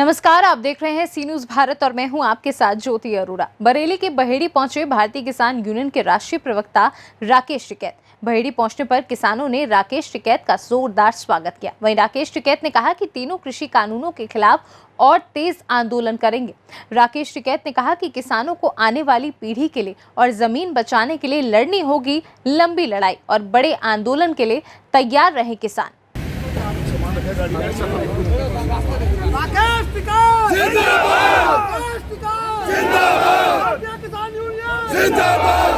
नमस्कार, आप देख रहे हैं सी न्यूज भारत और मैं हूं आपके साथ ज्योति अरोड़ा। बरेली के बहेड़ी पहुंचे भारतीय किसान यूनियन के राष्ट्रीय प्रवक्ता राकेश टिकैत। बहेड़ी पहुंचने पर किसानों ने राकेश टिकैत का जोरदार स्वागत किया। वहीं राकेश टिकैत ने कहा कि तीनों कृषि कानूनों के खिलाफ और तेज आंदोलन करेंगे। राकेश टिकैत ने कहा कि किसानों को आने वाली पीढ़ी के लिए और जमीन बचाने के लिए लड़नी होगी लंबी लड़ाई और बड़े आंदोलन के लिए तैयार रहे किसान। राकेश टिकैत जिंदाबाद, राकेश टिकैत जिंदाबाद, भारतीय किसान यूनियन जिंदाबाद,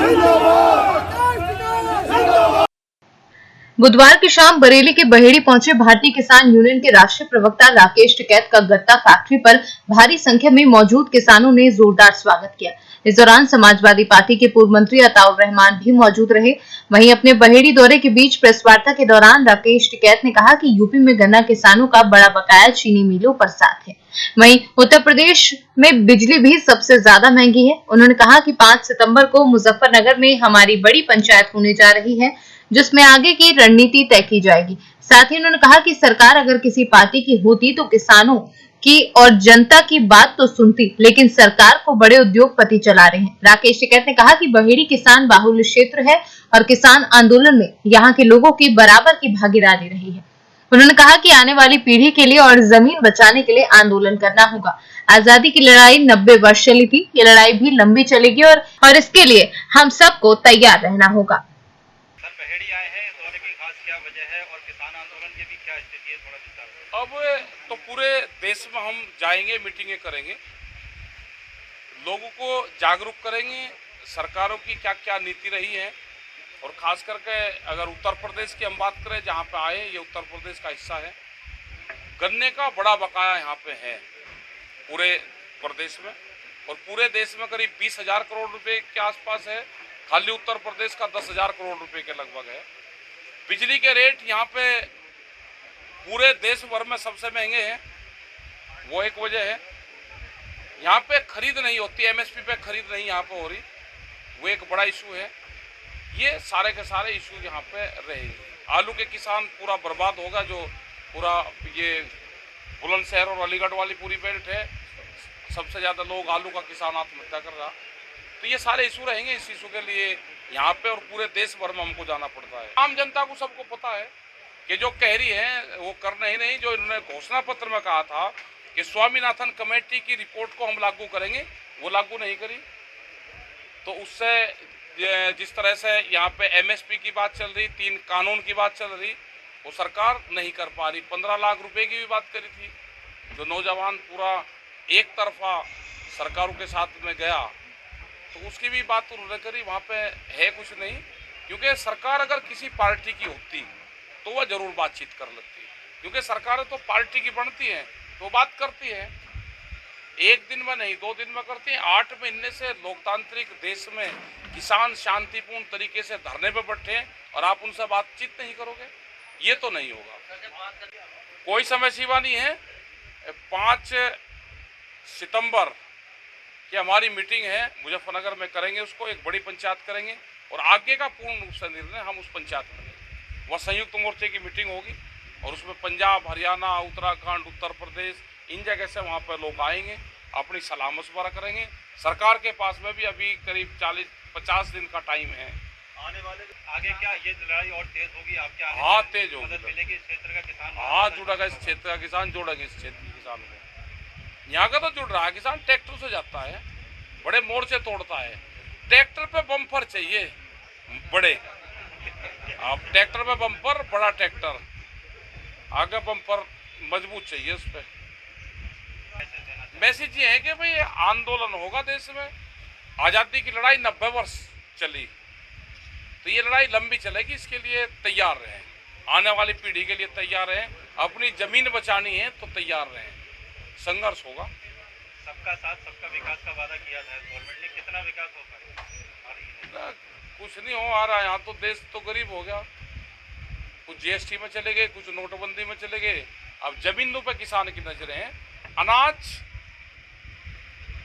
जिंदाबाद। बुधवार की शाम बरेली के बहेड़ी पहुंचे भारतीय किसान यूनियन के राष्ट्रीय प्रवक्ता राकेश टिकैत का गत्ता फैक्ट्री पर भारी संख्या में मौजूद किसानों ने जोरदार स्वागत किया। इस दौरान समाजवादी पार्टी के पूर्व मंत्री अताउर रहमान भी मौजूद रहे। वहीं अपने बहेड़ी दौरे के बीच प्रेस वार्ता के दौरान राकेश टिकैत ने कहा कि यूपी में गन्ना किसानों का बड़ा बकाया चीनी मिलों पर साथ है। वहीं उत्तर प्रदेश में बिजली भी सबसे ज्यादा महंगी है। उन्होंने कहा कि 5 सितंबर को मुजफ्फरनगर में हमारी बड़ी पंचायत होने जा रही है, जिसमें आगे की रणनीति तय की जाएगी। साथ ही उन्होंने कहा कि सरकार अगर किसी पार्टी की होती तो किसानों की और जनता की बात तो सुनती, लेकिन सरकार को बड़े उद्योगपति चला रहे हैं। राकेश टिकैत ने कहा कि बहेड़ी किसान बाहुल्य क्षेत्र है और किसान आंदोलन में यहाँ के लोगों की बराबर की भागीदारी रही है। उन्होंने कहा कि आने वाली पीढ़ी के लिए और जमीन बचाने के लिए आंदोलन करना होगा। आजादी की लड़ाई 90 वर्ष चली थी, ये लड़ाई भी लंबी चलेगी और इसके लिए हम सबको तैयार रहना होगा। बहेड़ी आए हैं, दौरे की खास क्या वजह है और किसान आंदोलन की भी क्या स्थिति है, थोड़ा विस्तार। अब तो पूरे देश में हम जाएंगे, मीटिंगें करेंगे, लोगों को जागरूक करेंगे, सरकारों की क्या क्या नीति रही है। और खास करके अगर उत्तर प्रदेश की हम बात करें, जहाँ पे आए, ये उत्तर प्रदेश का हिस्सा है। गन्ने का बड़ा बकाया यहाँ पे है पूरे प्रदेश में, और पूरे देश में करीब 20,000 करोड़ रुपए के आसपास है। खाली उत्तर प्रदेश का 10,000 करोड़ रुपए के लगभग है। बिजली के रेट यहाँ पे पूरे देश भर में सबसे महंगे हैं, वो एक वजह है। यहाँ पे खरीद नहीं होती, एमएसपी पे खरीद नहीं यहाँ पे हो रही, वो एक बड़ा इशू है। ये सारे के सारे इशू यहाँ पे रहेंगे। आलू के किसान पूरा बर्बाद होगा, जो पूरा ये बुलंदशहर और अलीगढ़ वाली पूरी बेल्ट है, सबसे ज़्यादा लोग आलू का किसान आत्महत्या कर रहा। तो ये सारे इशू रहेंगे। इस इशू के लिए यहाँ पे और पूरे देश भर में हमको जाना पड़ता है। आम जनता को सबको पता है कि जो कह रही है वो करना ही नहीं। जो इन्होंने घोषणा पत्र में कहा था कि स्वामीनाथन कमेटी की रिपोर्ट को हम लागू करेंगे, वो लागू नहीं करी। तो उससे जिस तरह से यहाँ पे एमएसपी की बात चल रही, 3 कानून की बात चल रही, वो सरकार नहीं कर पा रही। 15 लाख रुपए की भी बात करी थी, जो नौजवान पूरा एक तरफा सरकारों के साथ में गया, तो उसकी भी बात उन्होंने करी। वहाँ पे है कुछ नहीं, क्योंकि सरकार अगर किसी पार्टी की होती तो वह जरूर बातचीत कर लेती, क्योंकि सरकारें तो पार्टी की बनती हैं तो बात करती है। एक दिन में नहीं, 2 दिन में करती हैं। 8 महीने से लोकतांत्रिक देश में किसान शांतिपूर्ण तरीके से धरने पर बैठे हैं और आप उनसे बातचीत नहीं करोगे, ये तो नहीं होगा। कोई समय सीमा नहीं है। 5 सितंबर कि हमारी मीटिंग है मुजफ्फरनगर में, करेंगे उसको, एक बड़ी पंचायत करेंगे और आगे का पूर्ण रूप से निर्णय हम उस पंचायत में लेंगे। वह संयुक्त मोर्चे की मीटिंग होगी और उसमें पंजाब, हरियाणा, उत्तराखंड, उत्तर प्रदेश, इन जगह से वहाँ पर लोग आएंगे, अपनी सलाह मशवरा करेंगे। सरकार के पास में भी अभी करीब 40-50 दिन का टाइम है। आने वाले आगे क्या ये लड़ाई और तेज होगी? आप क्या? हाँ, तेज होगी। मदद मिलेगी इस क्षेत्र का किसान? हाँ, जुड़ेगा इस क्षेत्र का किसान, जोड़ेंगे इस क्षेत्र के किसान को। यहाँ का तो जुड़ रहा है किसान, ट्रैक्टर से जाता है, बड़े मोर्चे तोड़ता है। ट्रैक्टर पे बम्पर चाहिए बड़े, अब ट्रैक्टर पे बम्पर, बड़ा ट्रैक्टर, आगे बम्पर मजबूत चाहिए उस पर। मैसेज ये है कि भाई आंदोलन होगा देश में। आज़ादी की लड़ाई 90 वर्ष चली, तो ये लड़ाई लंबी चलेगी। इसके लिए तैयार रहें, आने वाली पीढ़ी के लिए तैयार रहें। अपनी जमीन बचानी है तो तैयार रहें, संघर्ष होगा। सबका साथ सबका विकास का वादा किया था गवर्नमेंट ने, कितना विकास हो पाएगा? कुछ नहीं हो आ रहा है। यहाँ तो देश तो गरीब हो गया। कुछ जीएसटी में चले गए, कुछ नोटबंदी में चले गए। अब जमीनों पे किसान की नजरें हैं। अनाज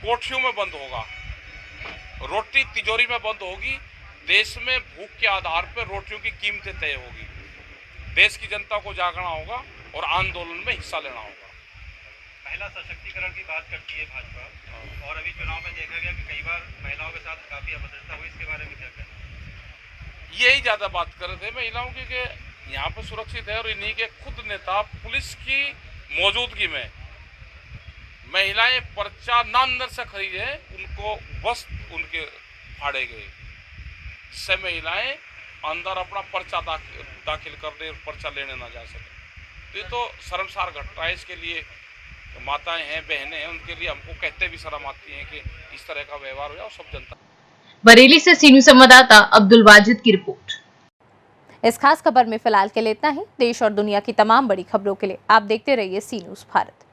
कोठियों में बंद होगा, रोटी तिजोरी में बंद होगी। देश में भूख के आधार पर रोटियों की कीमतें तय होगी। देश की जनता को जागना होगा और आंदोलन में हिस्सा लेना होगा। महिला सशक्तिकरण की बात करती है भाजपा, और अभी चुनाव में देखा गया कि कई बार महिलाओं के साथ काफी अभद्रता हुई, इसके बारे में क्या कहना है? यही ज्यादा बात कर रहे थे महिलाओं की कि यहाँ पर सुरक्षित है, और इन्हीं के खुद नेता पुलिस की मौजूदगी में महिलाएं पर्चा ना अंदर से खरीदे, उनको बस उनके फाड़े गए, जिससे महिलाएं अंदर अपना पर्चा दाखिल करने और पर्चा लेने ना जा सके। तो ये तो शर्मसार घटना है। इसके लिए माताएं हैं, बहनें हैं, उनके लिए हमको कहते भी शर्म आती है कि इस तरह का व्यवहार हो और सब जनता। बरेली से सी न्यूज़ संवाददाता अब्दुल वाजिद की रिपोर्ट। इस खास खबर में फिलहाल के लिए इतना ही। देश और दुनिया की तमाम बड़ी खबरों के लिए आप देखते रहिए सी न्यूज़ भारत।